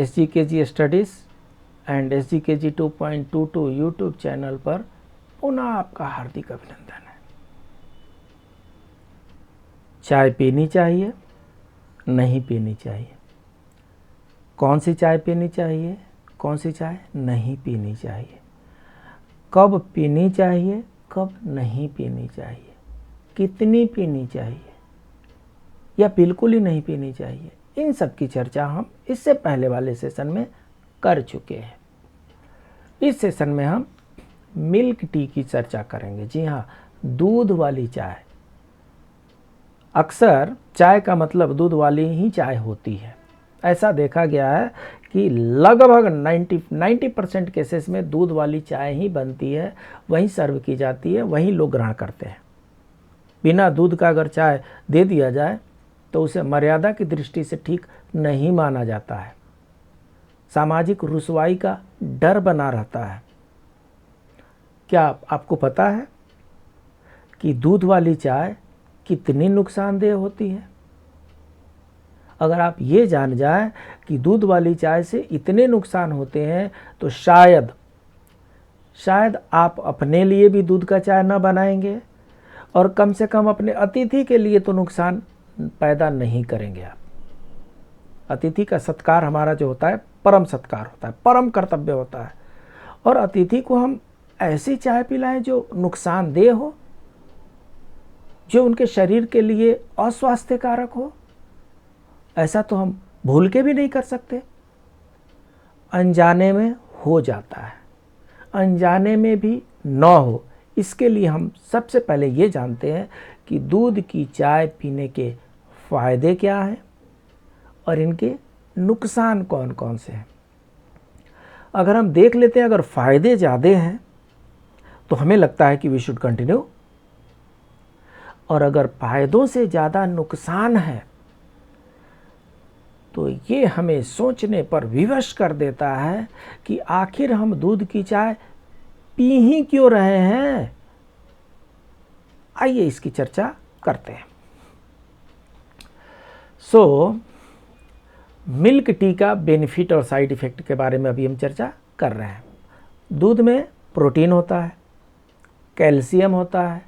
SGKG studies and SGKG 2.22 YouTube channel पर पुनः आपका हार्दिक अभिनंदन है। चाय पीनी चाहिए, नहीं पीनी चाहिए। कौन सी चाय पीनी चाहिए, कौन सी चाय नहीं पीनी चाहिए, कब पीनी चाहिए, कब नहीं पीनी चाहिए, कितनी पीनी चाहिए या बिल्कुल ही नहीं पीनी चाहिए, इन सब की चर्चा हम इससे पहले वाले सेशन में कर चुके हैं। इस सेशन में हम मिल्क टी की चर्चा करेंगे। जी हाँ, दूध वाली चाय। अक्सर चाय का मतलब दूध वाली ही चाय होती है। ऐसा देखा गया है कि लगभग 90% केसेस में दूध वाली चाय ही बनती है, वहीं सर्व की जाती है, वहीं लोग ग्रहण करते हैं। बिना दूध का अगर चाय दे दिया जाए तो उसे मर्यादा की दृष्टि से ठीक नहीं माना जाता है। सामाजिक रुसवाई का डर बना रहता है। क्या आपको पता है कि दूध वाली चाय कितनी नुकसानदेह होती है? अगर आप ये जान जाएं कि दूध वाली चाय से इतने नुकसान होते हैं तो शायद आप अपने लिए भी दूध का चाय न बनाएंगे और कम से कम अपने अतिथि के लिए तो नुकसान पैदा नहीं करेंगे आप। अतिथि का सत्कार हमारा जो होता है परम सत्कार होता है, परम कर्तव्य होता है, और अतिथि को हम ऐसी चाय पिलाएं जो नुकसानदेह हो, जो उनके शरीर के लिए अस्वास्थ्यकारक हो, ऐसा तो हम भूल के भी नहीं कर सकते। अनजाने में हो जाता है, अनजाने में भी न हो, इसके लिए हम सबसे पहले ये जानते हैं कि दूध की चाय पीने के फ़ायदे क्या हैं और इनके नुकसान कौन कौन से हैं। अगर हम देख लेते हैं, अगर फ़ायदे ज़्यादा हैं तो हमें लगता है कि वी शुड कंटिन्यू, और अगर फ़ायदों से ज़्यादा नुकसान है तो ये हमें सोचने पर विवश कर देता है कि आखिर हम दूध की चाय पी ही क्यों रहे हैं। आइए इसकी चर्चा करते हैं। मिल्क टी का बेनिफिट और साइड इफ़ेक्ट के बारे में अभी हम चर्चा कर रहे हैं। दूध में प्रोटीन होता है, कैल्शियम होता है,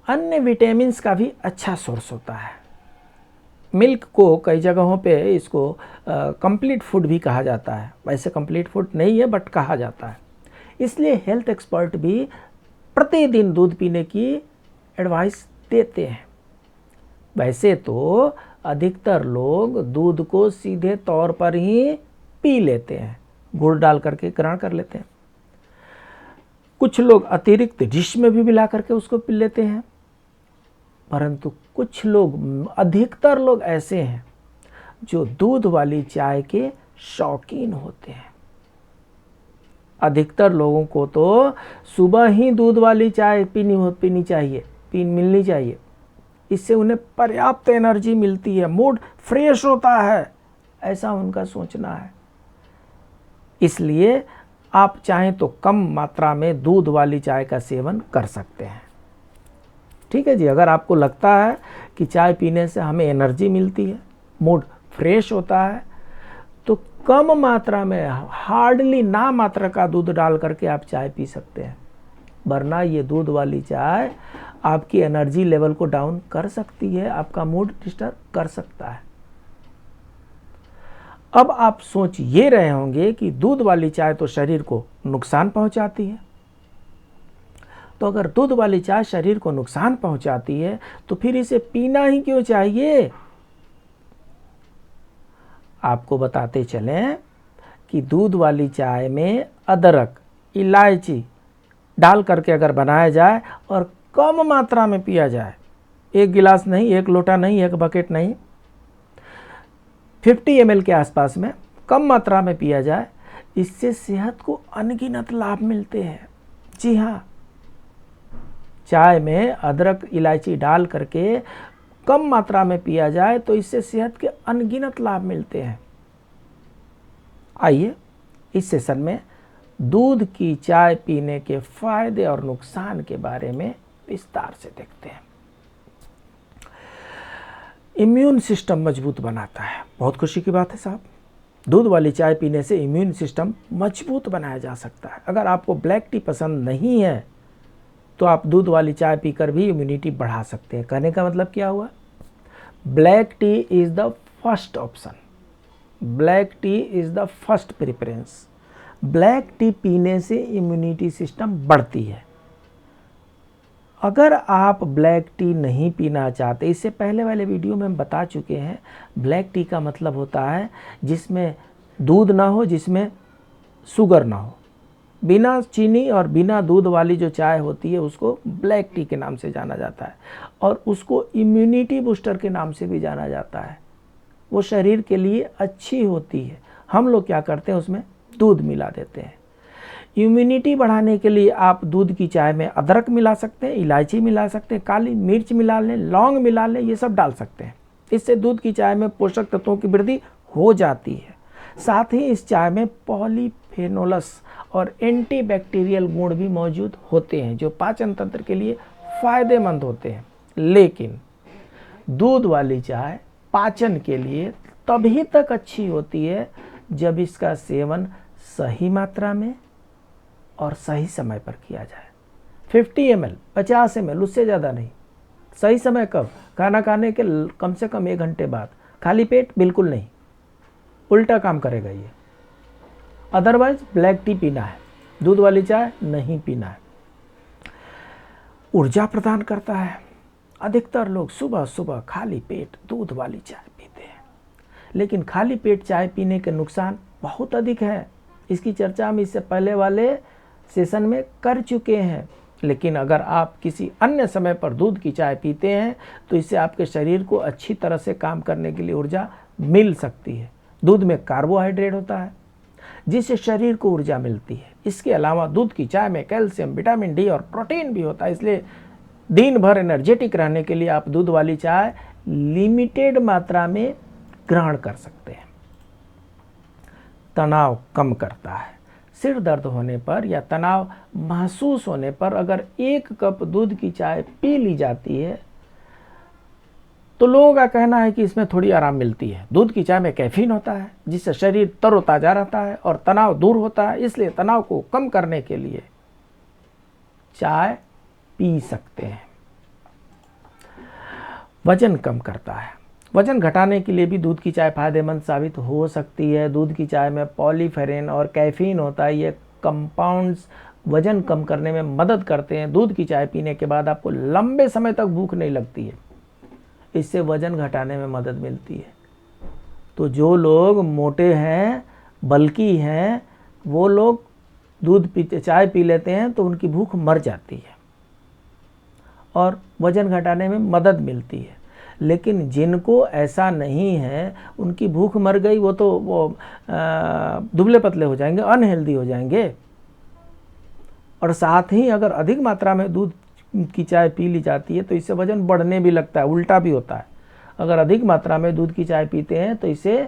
अन्य विटामिन्स का भी अच्छा सोर्स होता है। मिल्क को कई जगहों पे इसको कंप्लीट फूड भी कहा जाता है। वैसे कंप्लीट फूड नहीं है बट कहा जाता है। इसलिए हेल्थ एक्सपर्ट भी प्रतिदिन दूध पीने की एडवाइस देते हैं। वैसे तो अधिकतर लोग दूध को सीधे तौर पर ही पी लेते हैं, गुड़ डाल करके ग्रहण कर लेते हैं। कुछ लोग अतिरिक्त डिश में भी मिला करके उसको पी लेते हैं, परंतु कुछ लोग, अधिकतर लोग ऐसे हैं जो दूध वाली चाय के शौकीन होते हैं। अधिकतर लोगों को तो सुबह ही दूध वाली चाय मिलनी चाहिए। इससे उन्हें पर्याप्त एनर्जी मिलती है, मूड फ्रेश होता है, ऐसा उनका सोचना है। इसलिए आप चाहें तो कम मात्रा में दूध वाली चाय का सेवन कर सकते हैं। ठीक है जी। अगर आपको लगता है कि चाय पीने से हमें एनर्जी मिलती है, मूड फ्रेश होता है, तो कम मात्रा में, हार्डली ना मात्रा का दूध डाल करके आप चाय पी सकते हैं। वरना ये दूध वाली चाय आपकी एनर्जी लेवल को डाउन कर सकती है, आपका मूड डिस्टर्ब कर सकता है। अब आप सोच ये रहे होंगे कि दूध वाली चाय तो शरीर को नुकसान पहुंचाती है, तो अगर दूध वाली चाय शरीर को नुकसान पहुंचाती है तो फिर इसे पीना ही क्यों चाहिए। आपको बताते चलें कि दूध वाली चाय में अदरक, इलायची डाल करके अगर बनाया जाए और कम मात्रा में पिया जाए, 1 गिलास नहीं, 1 लोटा नहीं, 1 बकेट नहीं, 50 ml के आसपास में कम मात्रा में पिया जाए, इससे सेहत को अनगिनत लाभ मिलते हैं। जी हाँ, चाय में अदरक इलायची डाल करके कम मात्रा में पिया जाए तो इससे सेहत के अनगिनत लाभ मिलते हैं। आइए इस सेशन में दूध की चाय पीने के फायदे और नुकसान के बारे में विस्तार से देखते हैं। इम्यून सिस्टम मजबूत बनाता है, बहुत खुशी की बात है साहब। दूध वाली चाय पीने से इम्यून सिस्टम मजबूत बनाया जा सकता है। अगर आपको ब्लैक टी पसंद नहीं है तो आप दूध वाली चाय पीकर भी इम्यूनिटी बढ़ा सकते हैं। कहने का मतलब क्या हुआ? Black T is the first option, black T is the first preference. Black T पीने से इम्यूनिटी सिस्टम बढ़ती है। अगर आप ब्लैक टी नहीं पीना चाहते, इससे पहले वाले वीडियो में हम बता चुके हैं, ब्लैक टी का मतलब होता है जिसमें दूध ना हो, जिसमें शुगर ना हो। बिना चीनी और बिना दूध वाली जो चाय होती है उसको ब्लैक टी के नाम से जाना जाता है और उसको इम्यूनिटी बूस्टर के नाम से भी जाना जाता है। वो शरीर के लिए अच्छी होती है। हम लोग क्या करते हैं, उसमें दूध मिला देते हैं। इम्यूनिटी बढ़ाने के लिए आप दूध की चाय में अदरक मिला सकते हैं, इलायची मिला सकते हैं, काली मिर्च मिला लें, लौंग मिला लें, ये सब डाल सकते हैं। इससे दूध की चाय में पोषक तत्वों की वृद्धि हो जाती है। साथ ही इस चाय में पॉलीफेनोल्स और एंटीबैक्टीरियल गुण भी मौजूद होते हैं जो पाचन तंत्र के लिए फ़ायदेमंद होते हैं। लेकिन दूध वाली चाय पाचन के लिए तभी तक अच्छी होती है जब इसका सेवन सही मात्रा में और सही समय पर किया जाए। 50 ml, 50 ml, उससे ज़्यादा नहीं। सही समय कब? खाना खाने के कम से कम 1 घंटे बाद। खाली पेट बिल्कुल नहीं, उल्टा काम करेगा ये। अदरवाइज ब्लैक टी पीना है, दूध वाली चाय नहीं पीना है। ऊर्जा प्रदान करता है। अधिकतर लोग सुबह सुबह खाली पेट दूध वाली चाय पीते हैं, लेकिन खाली पेट चाय पीने के नुकसान बहुत अधिक है। इसकी चर्चा हम इससे पहले वाले सेशन में कर चुके हैं। लेकिन अगर आप किसी अन्य समय पर दूध की चाय पीते हैं तो इससे आपके शरीर को अच्छी तरह से काम करने के लिए ऊर्जा मिल सकती है। दूध में कार्बोहाइड्रेट होता है जिससे शरीर को ऊर्जा मिलती है। इसके अलावा दूध की चाय में कैल्शियम, विटामिन डी और प्रोटीन भी होता है। इसलिए दिन भर एनर्जेटिक रहने के लिए आप दूध वाली चाय लिमिटेड मात्रा में ग्रहण कर सकते हैं। तनाव कम करता है। सिर दर्द होने पर या तनाव महसूस होने पर अगर 1 कप दूध की चाय पी ली जाती है तो लोगों का कहना है कि इसमें थोड़ी आराम मिलती है। दूध की चाय में कैफीन होता है जिससे शरीर तरोताजा रहता है और तनाव दूर होता है। इसलिए तनाव को कम करने के लिए चाय पी सकते हैं। वजन कम करता है। वजन घटाने के लिए भी दूध की चाय फायदेमंद साबित हो सकती है। दूध की चाय में पॉलीफेरेन और कैफीन होता है। ये कंपाउंड्स वजन कम करने में मदद करते हैं। दूध की चाय पीने के बाद आपको लंबे समय तक भूख नहीं लगती है। इससे वजन घटाने में मदद मिलती है। तो जो लोग मोटे हैं, बल्की हैं, वो लोग दूध पीते चाय पी लेते हैं तो उनकी भूख मर जाती है और वजन घटाने में मदद मिलती है। लेकिन जिनको ऐसा नहीं है, उनकी भूख मर गई, वो तो दुबले पतले हो जाएंगे, अनहेल्दी हो जाएंगे। और साथ ही अगर अधिक मात्रा में दूध की चाय पी ली जाती है तो इससे वजन बढ़ने भी लगता है, उल्टा भी होता है। अगर अधिक मात्रा में दूध की चाय पीते हैं तो इससे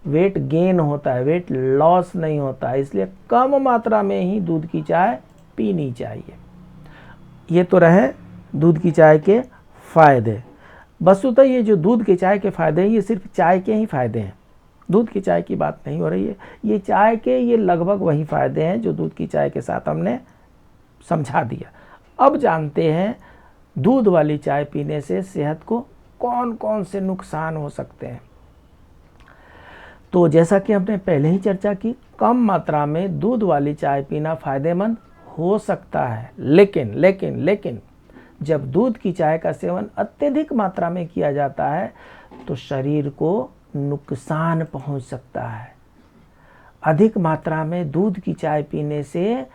वेट गेन होता है, वेट लॉस नहीं होता है। इसलिए कम मात्रा में ही दूध की चाय पीनी चाहिए। ये तो रहे दूध की चाय के फ़ायदे। वस्तुतः ये जो दूध की चाय के फ़ायदे हैं ये सिर्फ चाय के ही फ़ायदे हैं, दूध की चाय की बात नहीं हो रही है। ये चाय के ये लगभग वही फ़ायदे हैं जो दूध की चाय के साथ हमने समझा दिया। अब जानते हैं दूध वाली चाय पीने से सेहत को कौन कौन से नुकसान हो सकते हैं। तो जैसा कि हमने पहले ही चर्चा की, कम मात्रा में दूध वाली चाय पीना फ़ायदेमंद हो सकता है। लेकिन जब दूध की चाय का सेवन अत्यधिक मात्रा में किया जाता है तो शरीर को नुकसान पहुंच सकता है। अधिक मात्रा में दूध की चाय पीने से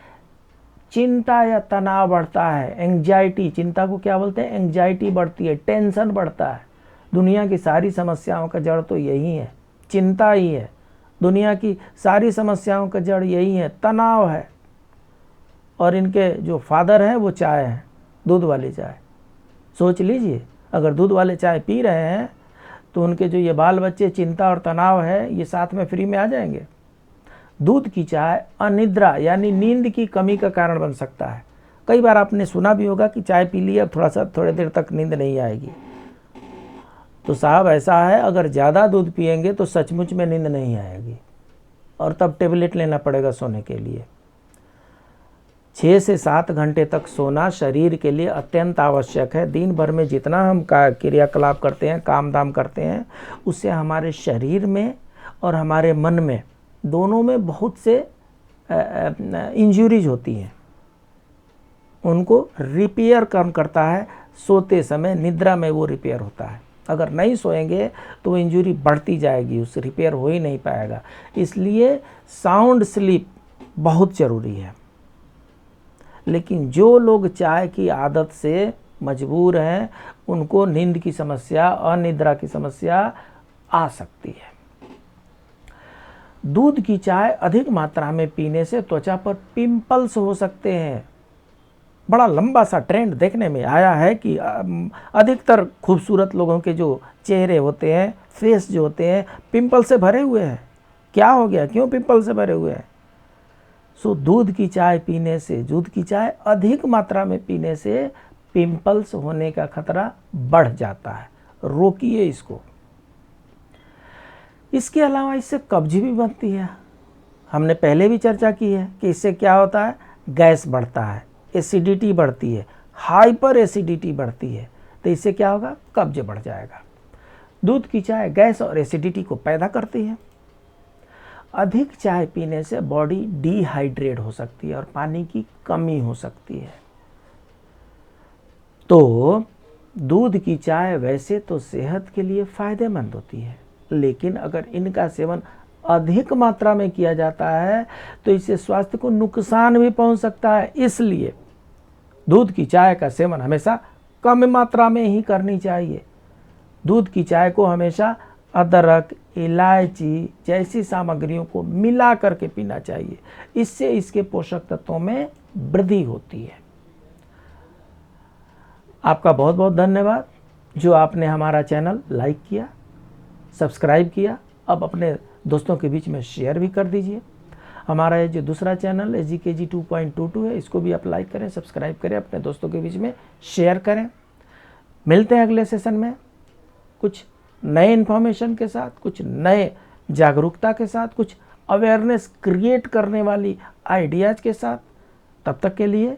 चिंता या तनाव बढ़ता है, एंग्जाइटी, चिंता को क्या बोलते हैं, एंग्जाइटी बढ़ती है, टेंशन बढ़ता है। दुनिया की सारी समस्याओं का जड़ तो यही है, चिंता ही है। दुनिया की सारी समस्याओं का जड़ यही है, तनाव है। और इनके जो फादर हैं वो चाय है, दूध वाली चाय। सोच लीजिए, अगर दूध वाले चाय पी रहे हैं तो उनके जो ये बाल बच्चे चिंता और तनाव है ये साथ में फ्री में आ जाएंगे। दूध की चाय अनिद्रा यानी नींद की कमी का कारण बन सकता है। कई बार आपने सुना भी होगा कि चाय पी ली अब थोड़ी देर तक नींद नहीं आएगी। तो साहब ऐसा है, अगर ज़्यादा दूध पिएंगे तो सचमुच में नींद नहीं आएगी। और तब टेबलेट लेना पड़ेगा सोने के लिए। 6 से 7 घंटे तक सोना शरीर के लिए अत्यंत आवश्यक है। दिन भर में जितना हम क्रियाकलाप करते हैं, काम धाम करते हैं, उससे हमारे शरीर में और हमारे मन में दोनों में बहुत से इंजरीज होती हैं। उनको रिपेयर काम करता है सोते समय, निद्रा में वो रिपेयर होता है। अगर नहीं सोएंगे तो इंजरी बढ़ती जाएगी, उससे रिपेयर हो ही नहीं पाएगा। इसलिए साउंड स्लीप बहुत ज़रूरी है। लेकिन जो लोग चाय की आदत से मजबूर हैं, उनको नींद की समस्या, अनिद्रा की समस्या आ सकती है। दूध की चाय अधिक मात्रा में पीने से त्वचा पर पिंपल्स हो सकते हैं। बड़ा लंबा सा ट्रेंड देखने में आया है कि अधिकतर खूबसूरत लोगों के जो चेहरे होते हैं, फेस जो होते हैं, पिंपल से भरे हुए हैं। क्या हो गया, क्यों पिंपल से भरे हुए हैं? सो दूध की चाय पीने से, दूध की चाय अधिक मात्रा में पीने से पिंपल्स होने का खतरा बढ़ जाता है। रोकिए इसको। इसके अलावा इससे कब्ज भी बनती है। हमने पहले भी चर्चा की है कि इससे क्या होता है, गैस बढ़ता है, एसिडिटी बढ़ती है, हाइपर एसिडिटी बढ़ती है। तो इससे क्या होगा, कब्ज बढ़ जाएगा। दूध की चाय गैस और एसिडिटी को पैदा करती है। अधिक चाय पीने से बॉडी डिहाइड्रेट हो सकती है और पानी की कमी हो सकती है। तो दूध की चाय वैसे तो सेहत के लिए फायदेमंद होती है, लेकिन अगर इनका सेवन अधिक मात्रा में किया जाता है तो इससे स्वास्थ्य को नुकसान भी पहुंच सकता है। इसलिए दूध की चाय का सेवन हमेशा कम मात्रा में ही करनी चाहिए। दूध की चाय को हमेशा अदरक, इलायची जैसी सामग्रियों को मिला करके पीना चाहिए। इससे इसके पोषक तत्वों में वृद्धि होती है। आपका बहुत बहुत धन्यवाद जो आपने हमारा चैनल लाइक किया, सब्सक्राइब किया। अब अपने दोस्तों के बीच में शेयर भी कर दीजिए। हमारा ये जो दूसरा चैनल है GKG 2.22 है, इसको भी आप लाइक करें, सब्सक्राइब करें, अपने दोस्तों के बीच में शेयर करें। मिलते हैं अगले सेशन में कुछ नए इन्फॉर्मेशन के साथ, कुछ नए जागरूकता के साथ, कुछ अवेयरनेस क्रिएट करने वाली आइडियाज़ के साथ। तब तक के लिए